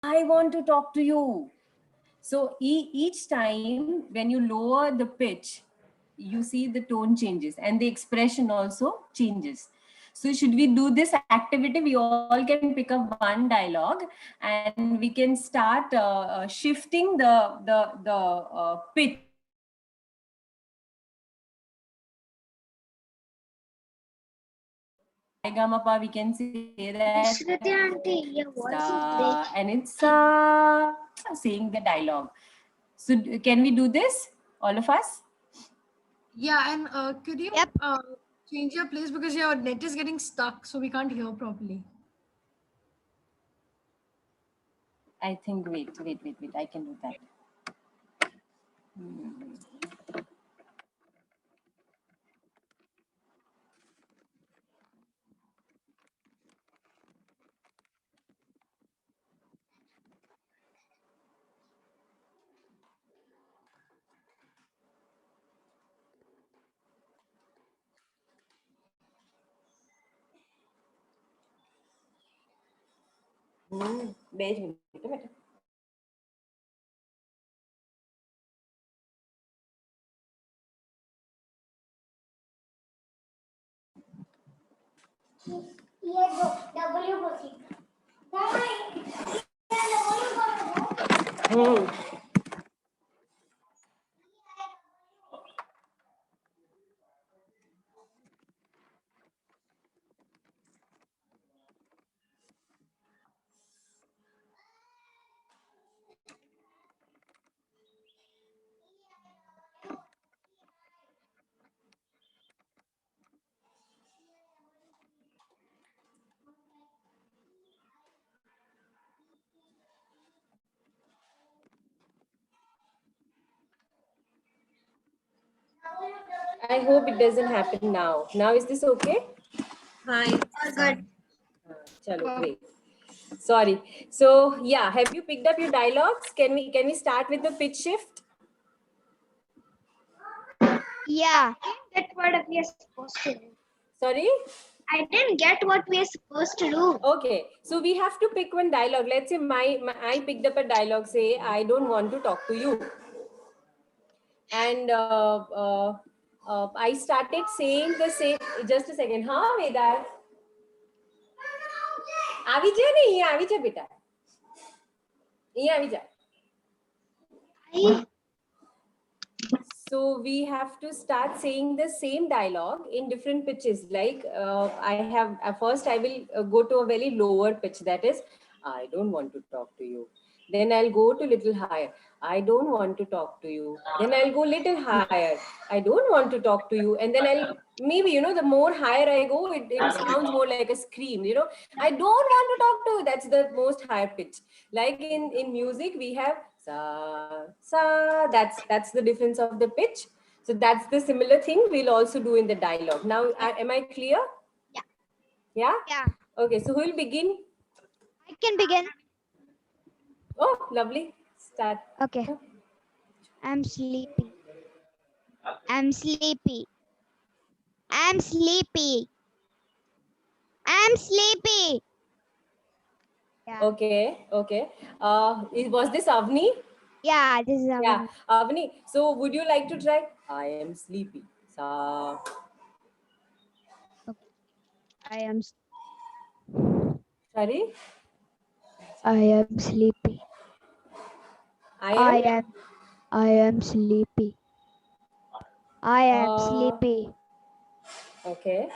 I want to talk to you. So each time when you lower the pitch, you see the tone changes and the expression also changes. So should we do this activity? We all can pick up one dialogue and we can start shifting the pitch. Gamapa, we can say that Shruti auntie, your voice is breaking. and it's saying the dialogue. So can we do this, all of us? Yeah, and could you Yep. change your place because your net is getting stuck, so we can't hear properly. I think, wait. I can do that. भेज minute बेटा ये W बोली I hope it doesn't happen now. Now is this okay? Hi. good. Chalo, great. Sorry. So yeah, have you picked up your dialogues? Can we start with the pitch shift? Yeah. I didn't get what we are supposed to do. Sorry? I didn't get what we are supposed to do. Okay. So we have to pick one dialogue. Let's say I picked up a dialogue, say, I don't want to talk to you. And I started saying the same, just a second. Haan, Vedar. આવી જા ને અહીંયા આવી જા બેટા અહીંયા આવી જા. So we have to start saying the same dialogue in different pitches. Like I have first I will go to a very lower pitch, that is, I don't want to talk to you. Then I'll go to little higher. I don't want to talk to you. Then I'll go little higher. I don't want to talk to you. And then I'll maybe, the more higher I go, it sounds more like a scream. I don't want to talk to you. That's the most higher pitch. Like in music, we have sa sa. That's the difference of the pitch. So that's the similar thing we'll also do in the dialogue. Now, am I clear? Yeah. Yeah? Yeah. Okay, so who will begin? I can begin. Oh, lovely. Start. Okay. I'm sleepy. I'm sleepy. I'm sleepy. I'm sleepy. Yeah. Okay. Was this Avni? Yeah, this is Yeah, Avni. So would you like to try? I am sleepy. Sa. I am. Sorry? I am sleepy. I am? I am sleepy. I am sleepy. Okay.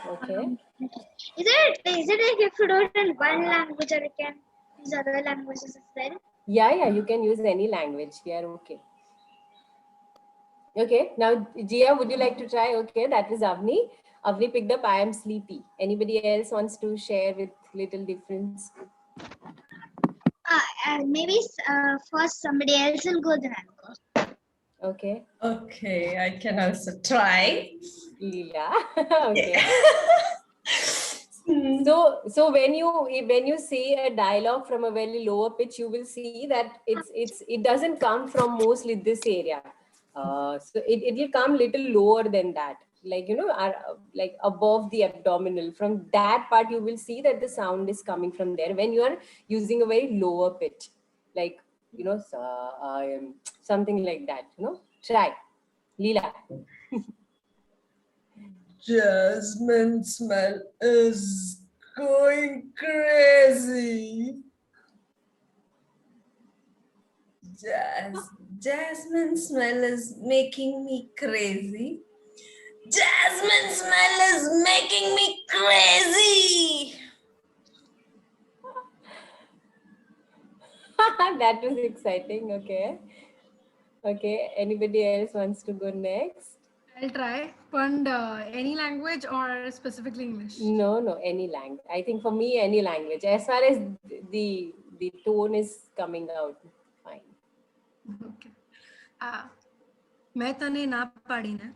Is it like if you do it in one language or you can use other languages as well? Yeah, you can use any language. We are okay. Okay, now Jia, would you like to try? Okay, that is Avni. Avni picked up I am sleepy. Anybody else wants to share with little difference? Maybe first somebody else will go, then I'll go. Okay. Okay, I can also try. Yeah. Okay. So when you say a dialogue from a very lower pitch, you will see that it doesn't come from mostly this area. So it will come little lower than that, like like above the abdominal. From that part, you will see that the sound is coming from there when you are using a very lower pitch. like, you know, something like that, you know. Try. Leela. Jasmine smell is going crazy. Jasmine smell is making me crazy. Jasmine smell is making me crazy. That was exciting. Okay. Okay. Anybody else wants to go next? I'll try. But any language or specifically English? No, no, any language. I think for me, any language. As far as the tone is coming out, fine. Okay. मैं तने ना पाड़ी ने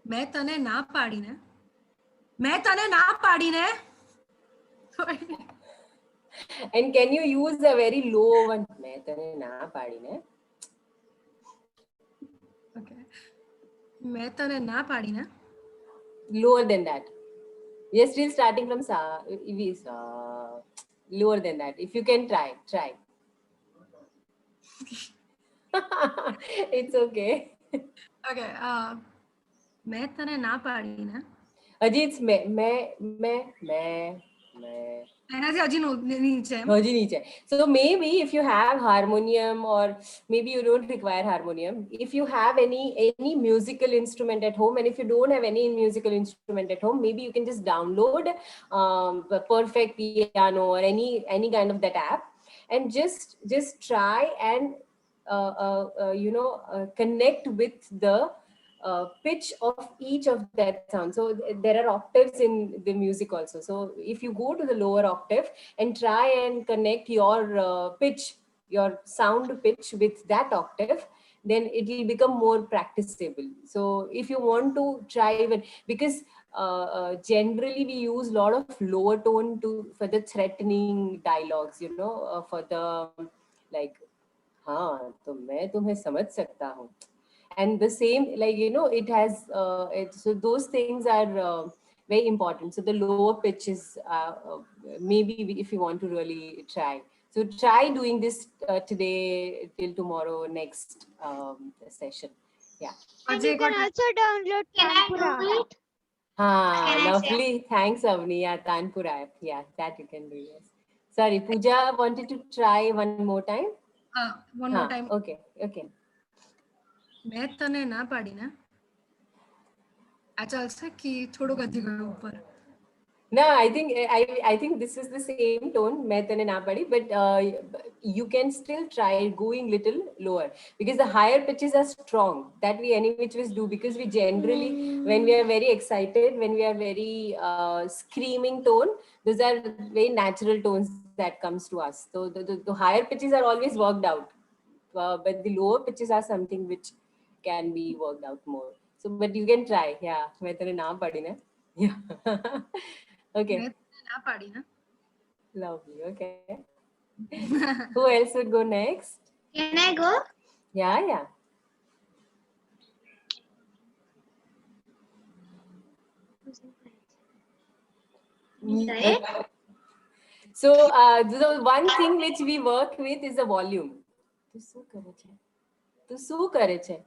मैं तने ना पाड़ी ने मैं तने ना पाड़ी ने Sorry. And can you use a very low one? मैं तने ना पाड़ी ने. Okay. मैं तने ना पाड़ी ने Lower than that. We are still starting from sa. Lower than that. If you can try, try. It's okay. Okay. मैं तने ना पाड़ी ने Ajit, it's मैं. ऐना से अजी नीचे Haji niche. So maybe if you have harmonium, or maybe you don't require harmonium. If you have any musical instrument at home, and if you don't have any musical instrument at home, maybe you can just download the Perfect Piano or any kind of that app, and just try and connect with the pitch of each of that sound. So there are octaves in the music also. So if you go to the lower octave and try and connect your pitch, your sound pitch with that octave, then it will become more practicable. So if you want to try even, because generally we use a lot of lower tone for the threatening dialogues, for the like, हाँ तो मैं तुम्हें समझ सकता हूँ. And the same, like, it has so those things are very important. So the lower pitches, maybe if you want to really try, so try doing this today till tomorrow next session. Yeah. And you can also download Tanpura. Lovely. Thanks, Avni. Yeah, Tanpura app. Yeah, that you can do. Yes. Sorry, Pooja wanted to try one more time. One more time. Okay. मैं तने ना पाड़ी ने अच्छा अच्छा कि थोड़ो गति करो ऊपर No, I think this is the same tone, मैं तने ना पड़ी, but you can still try going little lower, because the higher pitches are strong. That we any which ways do, because we generally, when we are very excited, when we are very screaming tone, those are very natural tones that comes to us. So the higher pitches are always worked out, but the lower pitches are something which can be worked out more. So, but you can try. Yeah, मैं तने ना पड़ी ना. Yeah. Okay. मैं तने ना पाड़ी ना Lovely. Okay. Who else would go next? Can I go? Yeah. Right? So the one thing which we work with is the volume. Tu su kare che?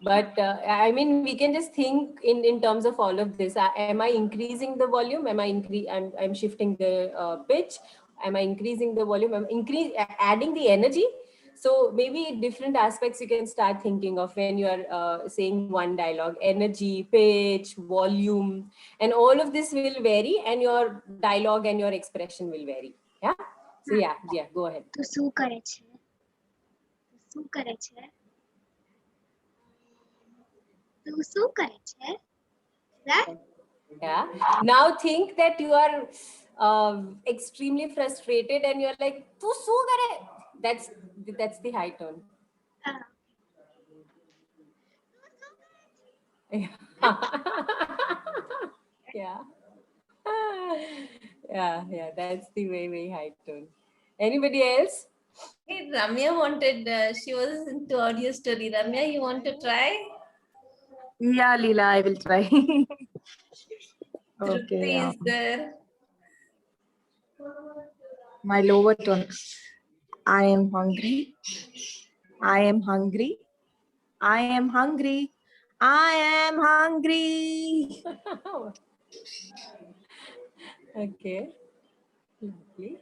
But I mean, we can just think in terms of all of this. Am I increasing the volume? I'm shifting the pitch. Am I increasing the volume? Adding the energy. So maybe different aspects you can start thinking of when you are saying one dialogue: energy, pitch, volume, and all of this will vary, and your dialogue and your expression will vary. Yeah. So yeah, go ahead. Tu su કરે છે? Tu su કરે છે? Tu su કરે છે? That? Yeah. Now think that you are extremely frustrated and you're like, "Tu su kare?" That's the high tone. Yeah. Yeah. That's the very high tone. Anybody else? Hey, Ramya wanted, she was into audio story. Ramya, you want to try? Yeah, Leela, I will try. Trupti is there. my lower tone. I am hungry. I am hungry. I am hungry. I am hungry. Okay. Lovely.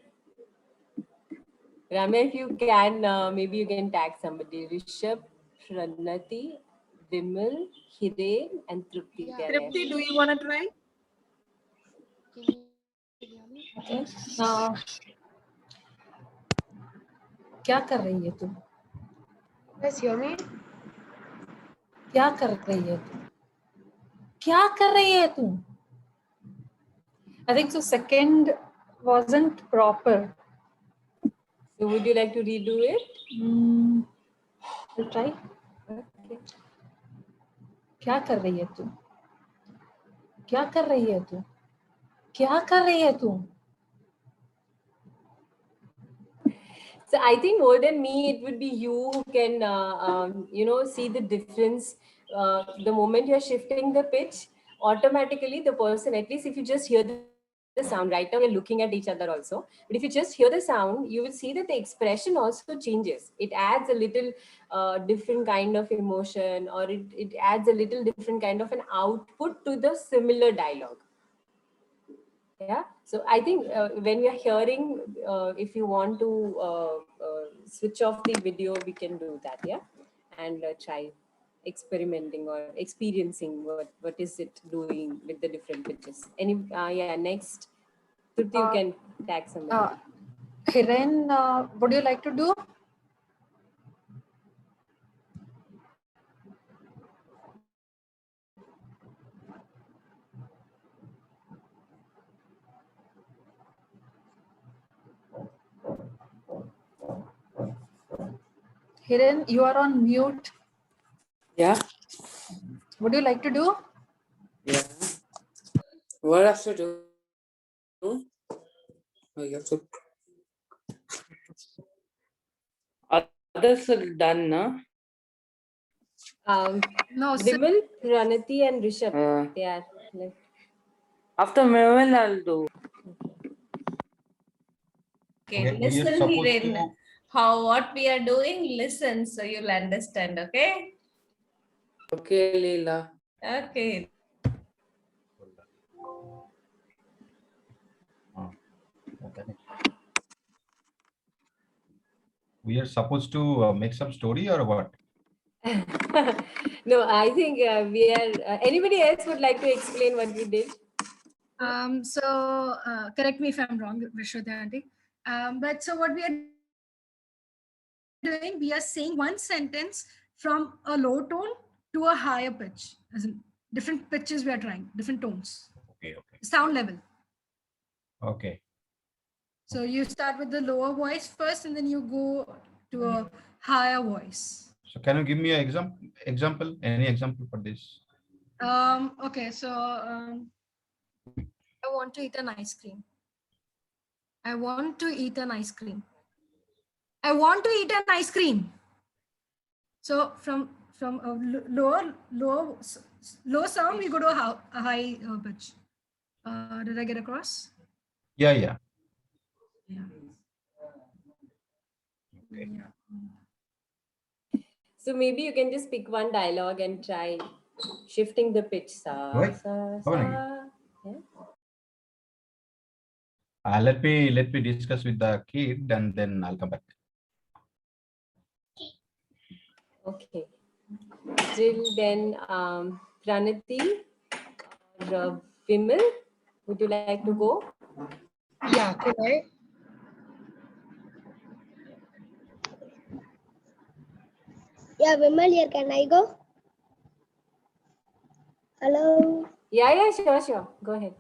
Ramya, if you can, maybe you can tag somebody. Rishabh, Pranati, Vimal, Hiren, and Trupti. Yeah. They are Tripti, left. do you want to try? Okay. क्या कर रही है तू? Yes, hear me? क्या कर रही है तू? क्या कर रही है तू? I think so. Second wasn't proper. So, would you like to redo it? I'll try. Okay. क्या कर रही है तू? क्या कर रही है तू? क्या कर रही है तू? So I think more than me, it would be you who can, see the difference. The moment you're shifting the pitch, automatically the person, at least if you just hear the sound, right now we're looking at each other also, but if you just hear the sound, you will see that the expression also changes. It adds a little different kind of emotion, or it adds a little different kind of an output to the similar dialogue. Yeah, so I think when we are hearing, if you want to switch off the video, we can do that. Yeah, and try experimenting or experiencing what is it doing with the different pitches. Any next, Trupti, you can tag somebody. Hiren, would you like to do? Hiren, you are on mute. Yeah, Would you like to do? yeah. What have to do? Oh, you have to. Others are done, no? No, Vimal, Pranati, and Rishabh. Uh, They are left. after Mewell, I'll do. Okay, We are listen, supposed Hiren. to. How what we are doing? Listen, so you'll understand. Okay. Okay, Leela. Okay. Okay. We are supposed to make some story or what? No, I think we are. Anybody else would like to explain what we did? Correct me if I'm wrong, Vishwati aunty. But so what we are doing, we are saying one sentence from a low tone to a higher pitch, as in different pitches we are trying, different tones, Okay, okay, sound level. okay. So you start with the lower voice first, and then you go to a higher voice. So can you give me an example? Any example for this? Okay, so I want to eat an ice cream. I want to eat an ice cream. I want to eat an ice cream. So from a low sound, we go to a high pitch. Did I get across? Yeah, yeah. Yeah. Okay. So maybe you can just pick one dialogue and try shifting the pitch. Sa, Right. sa, How many? sa. Yeah. Let me discuss with the kid and then I'll come back. Okay. Till then, Pranati or Vimal, would you like to go? Yeah, can I? Yeah, Vimal here. Can I go? Hello. Yeah, sure. Go ahead.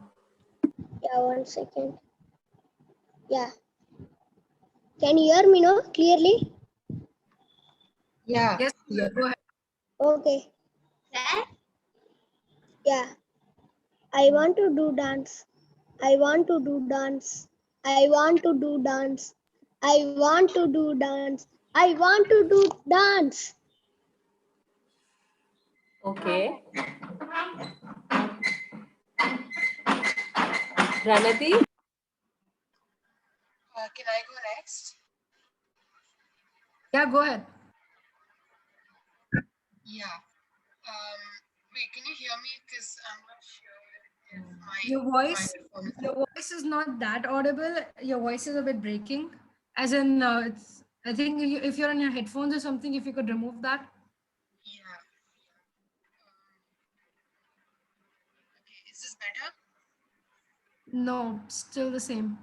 Yeah, 1 second. Yeah. Can you hear me now clearly? Yeah. Yes, Yeah. go ahead. Okay. Yeah. I want to do dance. I want to do dance. I want to do dance. I want to do dance. I want to do dance. Okay. Pranati? Can I go next? Yeah, go ahead. Yeah. Wait, can you hear me? Because I'm not sure if my Your voice, microphone is your voice is not that audible. Your voice is a bit breaking. As in, it's. I think if you're on your headphones or something, if you could remove that. Yeah. Okay, is this better? No, still the same.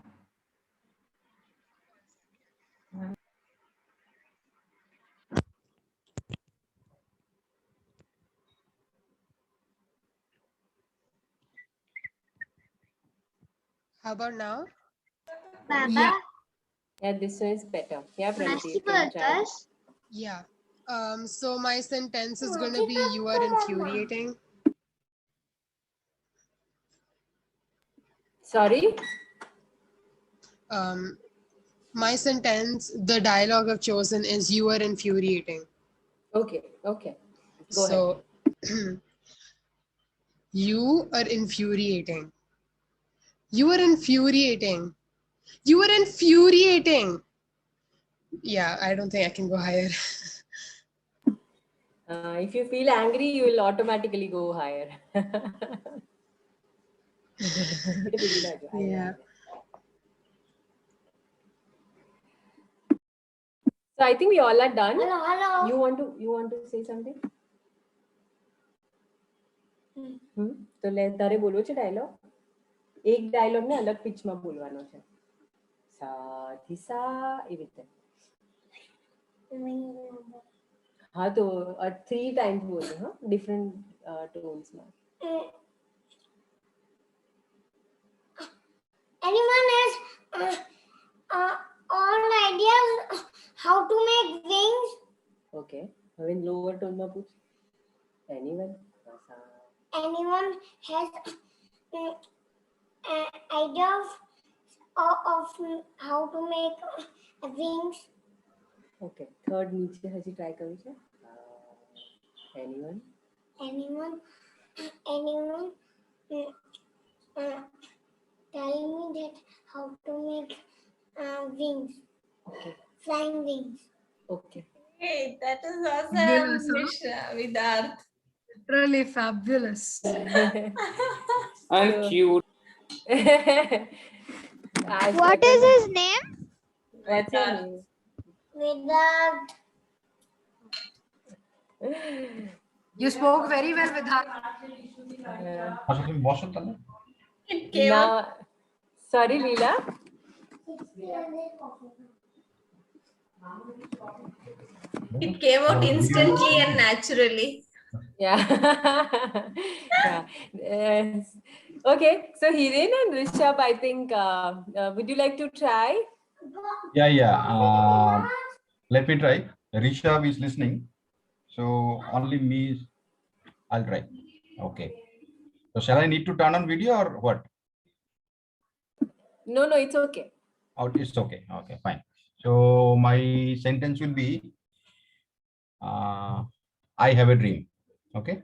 How about now? Baba, Yeah. Yeah, this one is better. Yeah, Pranati, you Masti can try. boltas. Yeah. So my sentence is going to be you are infuriating. Sorry? My sentence, the dialogue I've chosen is you are infuriating. Okay, okay. Go ahead. So you are infuriating. You are infuriating. You are infuriating. Yeah, I don't think I can go higher. If you feel angry, you will automatically go higher. Yeah. So I think we all are done. Hello, hello. You want to say something? તો તારે બોલવો છે dialog એક dialog ને અલગ પિચમાં બોલવાનો છે સા થી સા એવી રીતે હા તો 3 times બોલજો હા ડિફરન્ટ ટોન્સમાં Anyone has all ideas how to make wings? Okay હવે લોઅર ટોનમાં પૂછ anyone Anyone has idea of how to make wings? Okay third નીચે હજી ટ્રાય કર્યું છે anyone Anyone tell me that how to make wings, okay flying wings. Okay Hey, that is awesome, Fabulous, huh? Mishra, Vidarth. Literally fabulous. I'm So- cute. What is his name? What's your name? Vedat. You spoke very well with her. আচ্ছা তুমি বসো তাহলে It came out. Now, sorry, Leela. It came out instantly and naturally. Yeah. Yeah. Okay. So Hiren and Rishabh, I think, would you like to try? yeah let me try. Rishabh is listening, so only me I'll try. Okay, so shall I need to turn on video or what? No, it's okay. Oh, it's okay. Okay, fine. So my sentence will be I have a dream. Okay,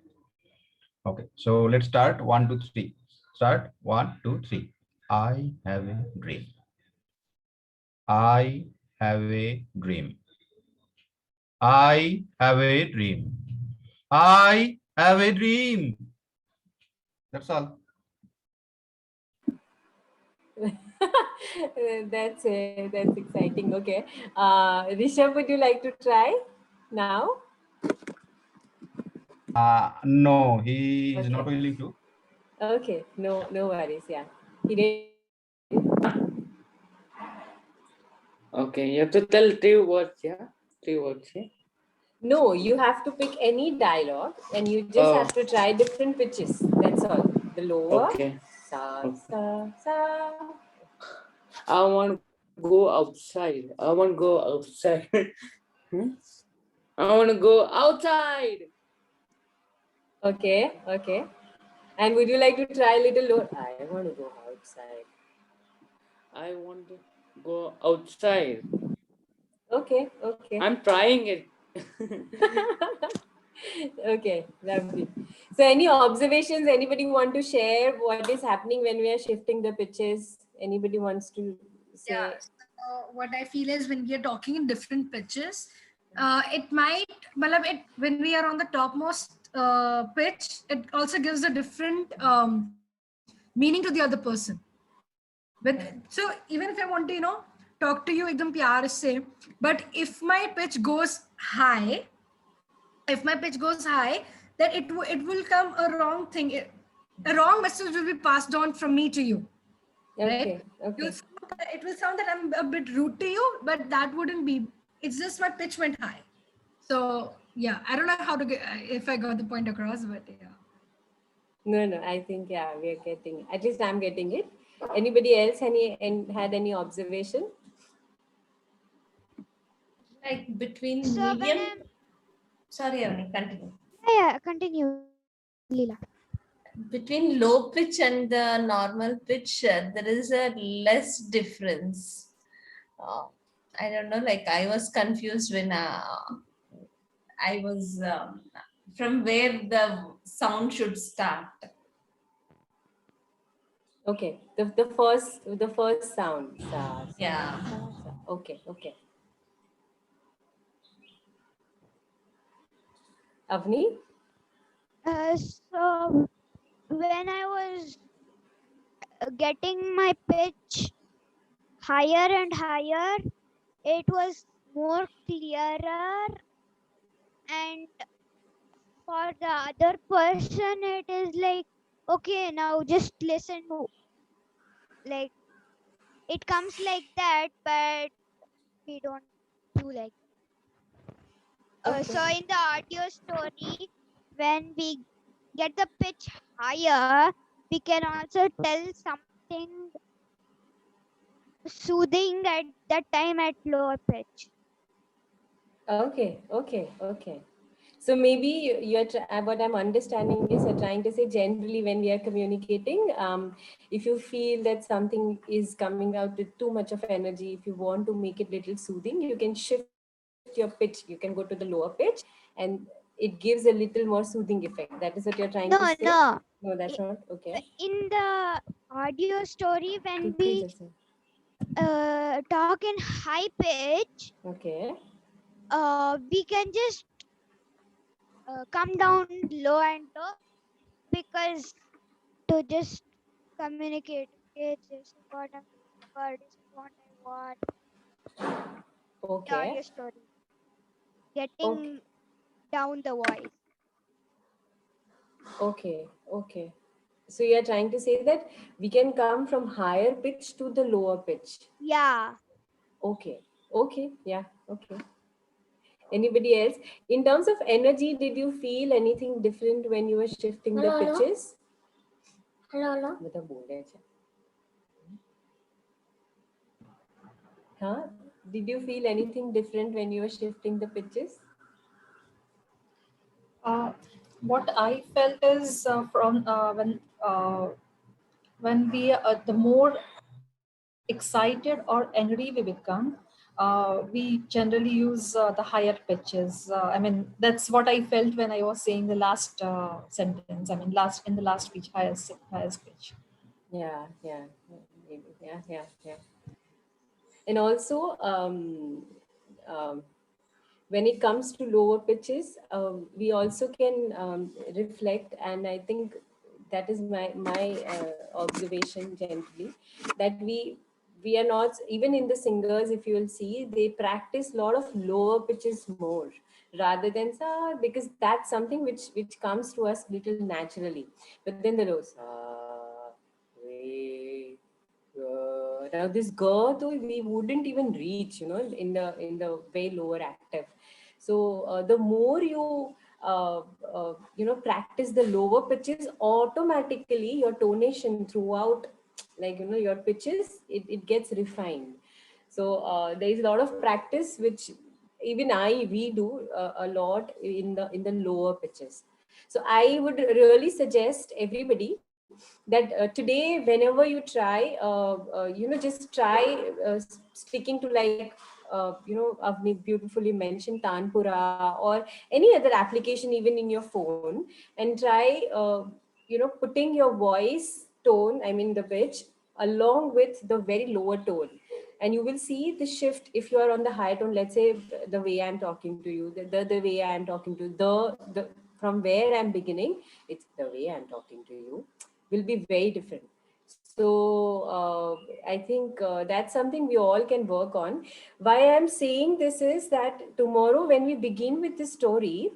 so let's start. 1 2 3. Start. 1 2 3. I have a dream. I have a dream. I have a dream. I have a dream. That's all. That's exciting. Okay. Rishabh, would you like to try now? No, he is Okay. not willing to. Okay. No worries. Yeah. Hiren. Okay, you have to tell 3 words, yeah? 3 words, yeah? No, you have to pick any dialogue and you just Oh. have to try different pitches. That's all. The lower. Okay. Sa, Okay. sa, sa. I want to go outside. I want to go outside. I want to go outside. Okay. And would you like to try a little lower? I want to go outside. I want to go outside. Okay. I'm trying it. Okay, lovely. So any observations, anybody want to share what is happening when we are shifting the pitches? Anybody wants to say? Yeah. So what I feel is when we are talking in different pitches, it might, when we are on the topmost pitch, it also gives a different meaning to the other person. So even if I want to, talk to you ekdam pyar se, but if my pitch goes high, then it will come a wrong thing. A wrong message will be passed on from me to you. Right? Okay. It will sound that I'm a bit rude to you, but that wouldn't be. It's just my pitch went high. So yeah, I don't know how to get, if I got the point across, but yeah. No, I think, yeah, we are getting, at least I'm getting it. Anybody else had any observation? Like between So when medium. I'm Sorry, Avni, continue. yeah, continue, Leela. Between low pitch and the normal pitch, there is a less difference. I don't know, like I was confused when I was from where the sound should start. Okay, the first sound. Yeah. Okay. Avni? So when I was getting my pitch higher and higher, it was more clearer, and for the other person it is like, okay, now just listen to, like, it comes like that, but we don't do like so in the audio story, when we get the pitch higher, we can also tell something soothing at that time at lower pitch. Okay. So maybe what I'm understanding is you're trying to say generally when we are communicating, if you feel that something is coming out with too much of energy, if you want to make it little soothing, you can shift your pitch. You can go to the lower pitch and it gives a little more soothing effect. That is what you're trying to say? No. No, that's not. Okay. In the audio story, when Good, we Jason. talk in high pitch, Okay. we can just come down low and low, because to just communicate, okay, this is what I'm looking for, this is what I want. The Okay. audio story, getting down the voice. Okay. So you're trying to say that we can come from higher pitch to the lower pitch. Yeah. Okay. Yeah. Okay. Anybody else? In terms of energy, did you feel anything different when you were shifting the pitches? Hello. बता बोल रहे थे. Huh? Did you feel anything different when you were shifting the pitches? What I felt is when we the more excited or angry we become, we generally use the higher pitches. I mean, that's what I felt when I was saying the last sentence. I mean, in the last speech, highest pitch. Yeah. Maybe. Yeah. And also, when it comes to lower pitches, we also can reflect, and I think that is my observation generally, that we are not, even in the singers, if you will see, they practice a lot of lower pitches more rather than sa, because that's something which comes to us little naturally. But then the low sa, re, ga. Now this ga though we wouldn't even reach, in the way lower octave. So the more you practice the lower pitches, automatically your tonation throughout, like your pitches, it gets refined. So there is a lot of practice which even we do a lot in the lower pitches. So I would really suggest everybody that today, whenever you try, just try sticking to, like, Avni beautifully mentioned Tanpura or any other application, even in your phone, and try, putting your voice tone, I mean the pitch, along with the very lower tone. And you will see the shift if you are on the high tone. Let's say the way I'm talking to you, the way I'm talking to the from where I'm beginning, it's the way I'm talking to you will be very different. So I think that's something we all can work on. Why I'm saying this is that tomorrow when we begin with the story,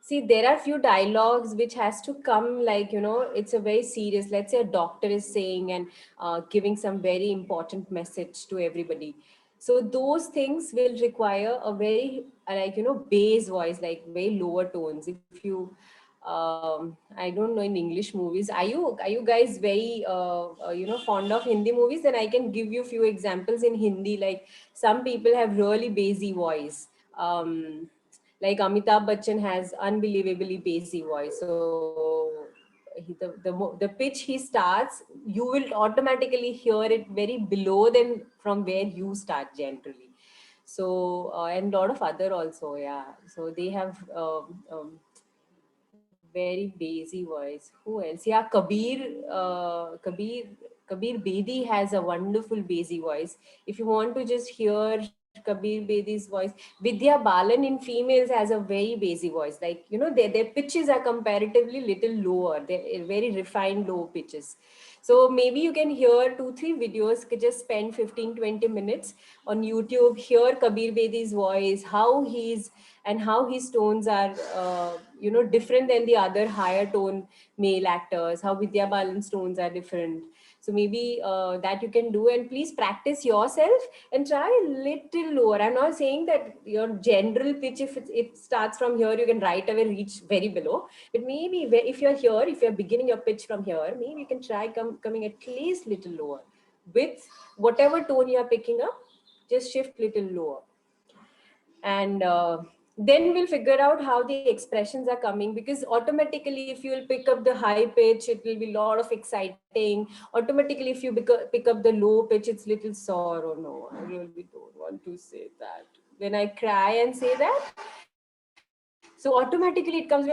see, there are few dialogues which has to come, like, you know, it's a very serious, let's say a doctor is saying and giving some very important message to everybody. So those things will require a very, like, you know, bass voice, like very lower tones. If you, I don't know, in English movies, are you guys very, you know, fond of Hindi movies? Then I can give you few examples in Hindi, like some people have really bassy voice. Like Amitabh Bachchan has unbelievably bassy voice. So the pitch he starts, you will automatically hear it very below than from where you start generally. So and a lot of other also, yeah. So they have very bassy voice. Who else? Yeah, Kabir Bedi has a wonderful bassy voice. If you want to just hear Kabir Bedi's voice, Vidya Balan in females has a very bassy voice. Like, you know, their pitches are comparatively little lower. They're very refined low pitches. So maybe you can hear 2-3 videos, could just spend 15-20 minutes on YouTube, hear Kabir Bedi's voice, how his tones are, you know, different than the other higher tone male actors, how Vidya Balan's tones are different. So maybe that you can do, and please practice yourself and try a little lower. I'm not saying that your general pitch, if it starts from here, you can right away reach very below. But maybe if you're here, if you're beginning your pitch from here, maybe you can try coming at least little lower. With whatever tone you're picking up, just shift little lower. And then we'll figure out how the expressions are coming, because automatically if you will pick up the high pitch, it will be a lot of exciting. Automatically if you pick up the low pitch, it's little sore. Oh no, I really don't want to say that. When I cry and say that, so automatically it comes,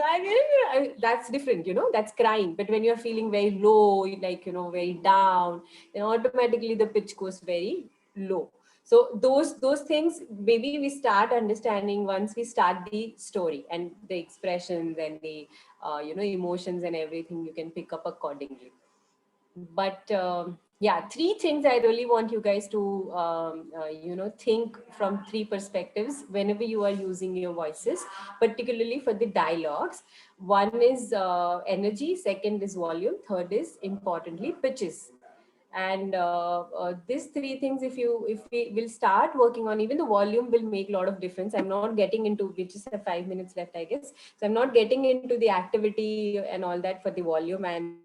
that's different, you know, that's crying. But when you're feeling very low, like, you know, very down, then automatically the pitch goes very low. So those things maybe we start understanding once we start the story, and the expressions and the you know, emotions and everything you can pick up accordingly. But yeah, 3 things I really want you guys to you know, think from 3 perspectives whenever you are using your voices, particularly for the dialogues. One is energy, second is volume, third is importantly pitches. And these 3 things, if we will start working on, even the volume will make a lot of difference. I'm not getting into, we just have 5 minutes left, I guess, so I'm not getting into the activity and all that for the volume. And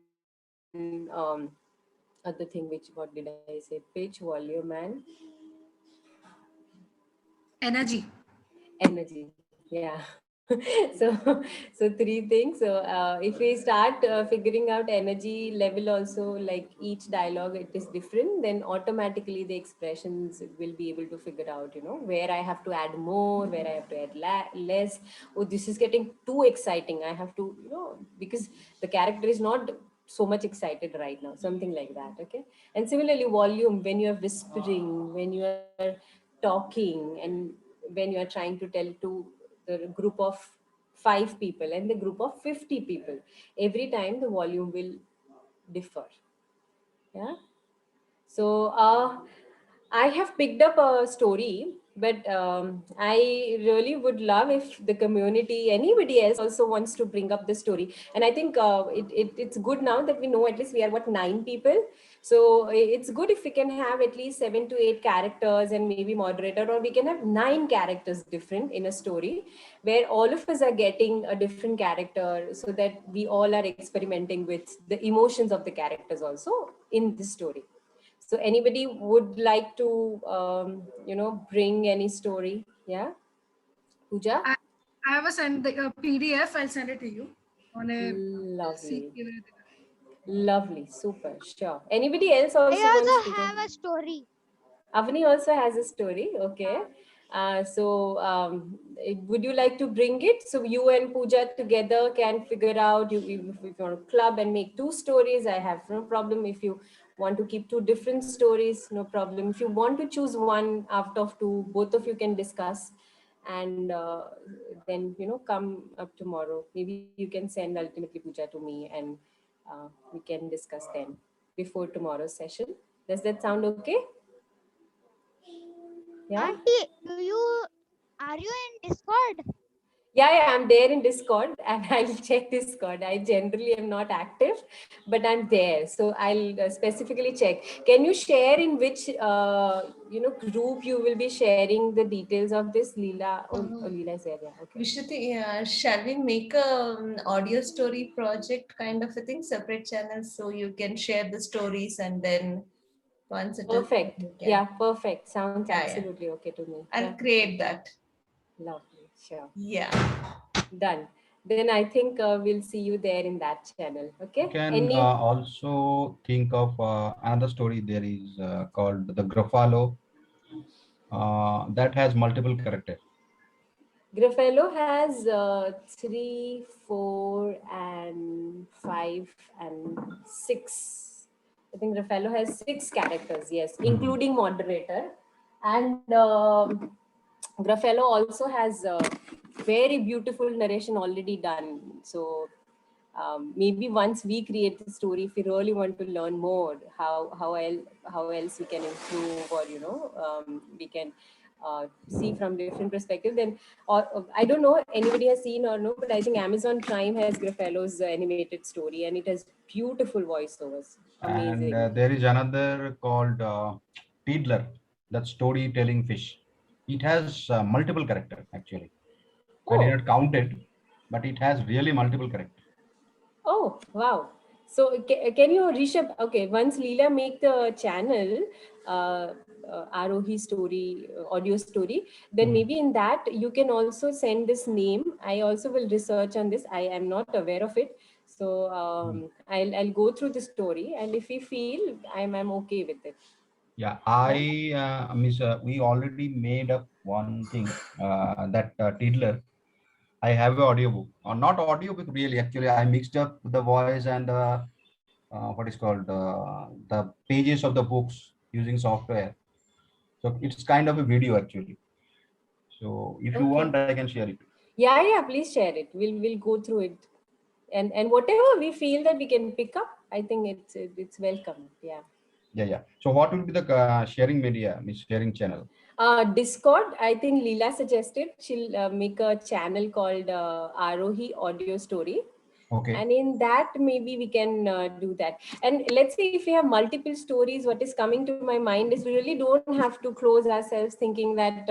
other thing, which, what did I say, pitch, volume, and energy, yeah. So 3 things. So if we start figuring out energy level also, like each dialogue it is different, then automatically the expressions will be able to figure out, you know, where I have to add more, where I have to add less. Oh, this is getting too exciting, I have to, you know, because the character is not so much excited right now, something like that. Okay. And similarly volume, when you are whispering, when you are talking, and when you are trying to tell to the group of 5 people and the group of 50 people, every time the volume will differ. Yeah. So I have picked up a story, but I really would love if the community, anybody else also wants to bring up the story. And I think it's good now that we know at least we are, what, 9 people. So it's good if we can have at least 7 to 8 characters and maybe moderator, or we can have 9 characters different in a story, where all of us are getting a different character, so that we all are experimenting with the emotions of the characters also in this story. So anybody would like to, you know, bring any story? Yeah, Pooja? I have a PDF. I'll send it to you on a Lovely. CD. Lovely. Super. Sure. Anybody else also I wants also to? have a story. Avani also has a story. Okay. So would you like to bring it? So you and Pooja together can figure out, if you want to club and make 2 stories, I have no problem. If you want to keep 2 different stories, no problem. If you want to choose one out of 2, both of you can discuss, and then come up tomorrow. Maybe you can send Ultimately Puja to me, and we can discuss then before tomorrow's session. Does that sound okay? Yeah. Auntie, are you in Discord? Yeah, I'm there in Discord, and I'll check Discord. I generally am not active, but I'm there. So I'll specifically check. Can you share in which, group you will be sharing the details of this, Leela? Leela is there, yeah. Okay. Vishruti, shall we make a audio story project kind of a thing, separate channels, so you can share the stories, and then once it Perfect. is, Yeah, perfect. Sounds Yeah. absolutely okay to me. I'll Yeah. create that. Lovely. Sure. Yeah. Done. Then I think we'll see you there in that channel. Okay. You can also think of another story. There is called the Gruffalo. That has multiple characters. Gruffalo has 3, 4, and 5, and 6. I think Gruffalo has 6 characters, yes, including moderator. And Gruffalo also has very beautiful narration already done. So maybe once we create the story, if we really want to learn more, how else we can improve, or we can see from different perspectives, then I don't know anybody has seen or no, but I think Amazon Prime has Gruffalo's animated story, and it has beautiful voiceovers. Amazing. And there is another called Teedler, that storytelling fish. It has multiple characters actually. I did not count it, but it has really multiple characters. Oh, wow. So can you, Rishabh, okay, once Leela make the channel, Arohi story, audio story, then maybe in that you can also send this name. I also will research on this. I am not aware of it. So I'll go through the story, and if we feel I'm okay with it. Yeah, we already made up one thing, that Teedler. I have an audiobook, or not audiobook really. Actually, I mixed up the voice and what is called the pages of the books using software. So it's kind of a video actually. So if you want, I can share it. Yeah, please share it. We'll go through it, and whatever we feel that we can pick up, I think it's welcome. Yeah. Yeah. So what will be the sharing media, sharing channel? Discord, I think Leela suggested she'll make a channel called Arohi Audio Story. Okay. And in that, maybe we can do that. And let's say if we have multiple stories, what is coming to my mind is we really don't have to close ourselves thinking that,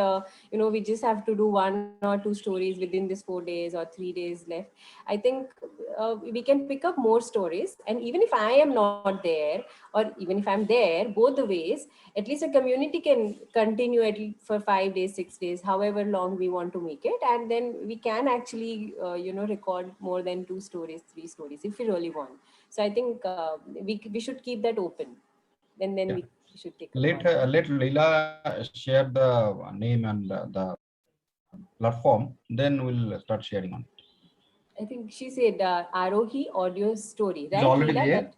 we just have to do 1 or 2 stories within this 4 days or 3 days left. I think we can pick up more stories. And even if I am not there, or even if I'm there, both the ways, at least a community can continue at least for 5 days, 6 days, however long we want to make it. And then we can actually, record more than 2 stories, 3 stories, if we really want. So I think we should keep that open. Then we should take a let Leela share the name and the platform, then we'll start sharing on it. I think she said Arohi Audio Story, right? It's already Leela? there?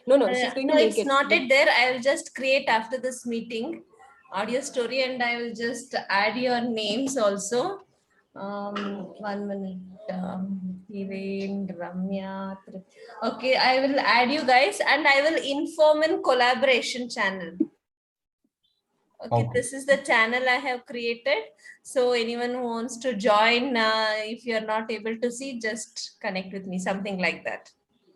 No, she's going to make it's it. not it there. I will just create after this meeting audio story, and I will just add your names also. 1 minute. Hiren, Ramya. Okay, I will add you guys, and I will inform in collaboration channel. Okay, this is the channel I have created. So anyone who wants to join, if you're not able to see, just connect with me, something like that.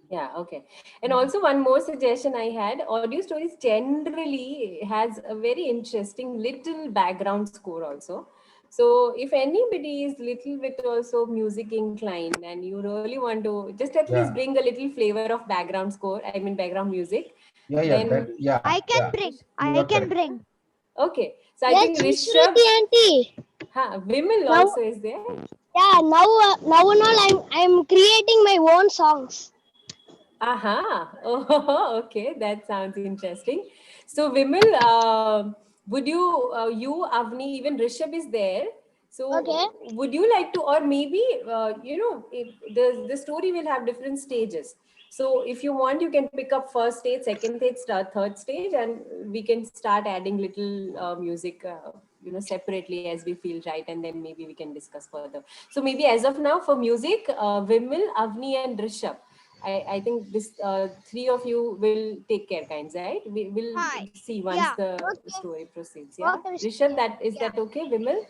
Yeah, okay. And also one more suggestion I had, audio stories generally has a very interesting little background score also. So if anybody is little bit also music inclined and you really want to just at least bring a little flavor of background score, I mean background music. Then I can bring. Okay. So I Yes, think Rishabh, Vishruti auntie. Vimal Now- also is there. Yeah, now and all I'm creating my own songs. Aha. Oh, okay. That sounds interesting. So Vimal, would you, Avni, even Rishabh is there. So Okay. would you like to, or maybe, if the story will have different stages. So if you want, you can pick up first stage, second stage, third stage, and we can start adding little music, separately as we feel right. And then maybe we can discuss further. So maybe as of now for music, Vimal, Avni and Rishabh. I think this three of you will take care, kinds, right? We will Hi. see once Yeah. the Okay. story proceeds. Yeah, Okay, Vishnu. Rishabh, is Yeah. that okay? Vimal,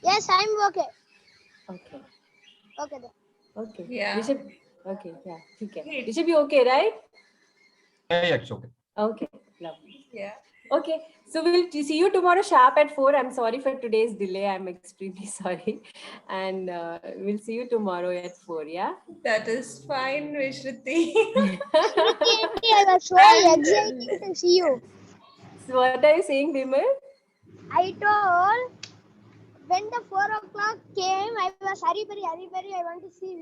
Yes, I'm okay. okay, Okay then. okay. Yeah. Rishabh, okay, yeah, okay. Great. Rishabh, you okay, right? Yeah, yeah, it's okay. Okay, lovely. Yeah. Okay, so we'll see you tomorrow sharp at 4. I'm sorry for today's delay. I'm extremely sorry, and we'll see you tomorrow at 4. Yeah. That is fine, Vishruti. Shruti aunty, I was so And- excited to see you. So what are you saying, Vimal? I told when the 4 o'clock came, I was hurry, I want to see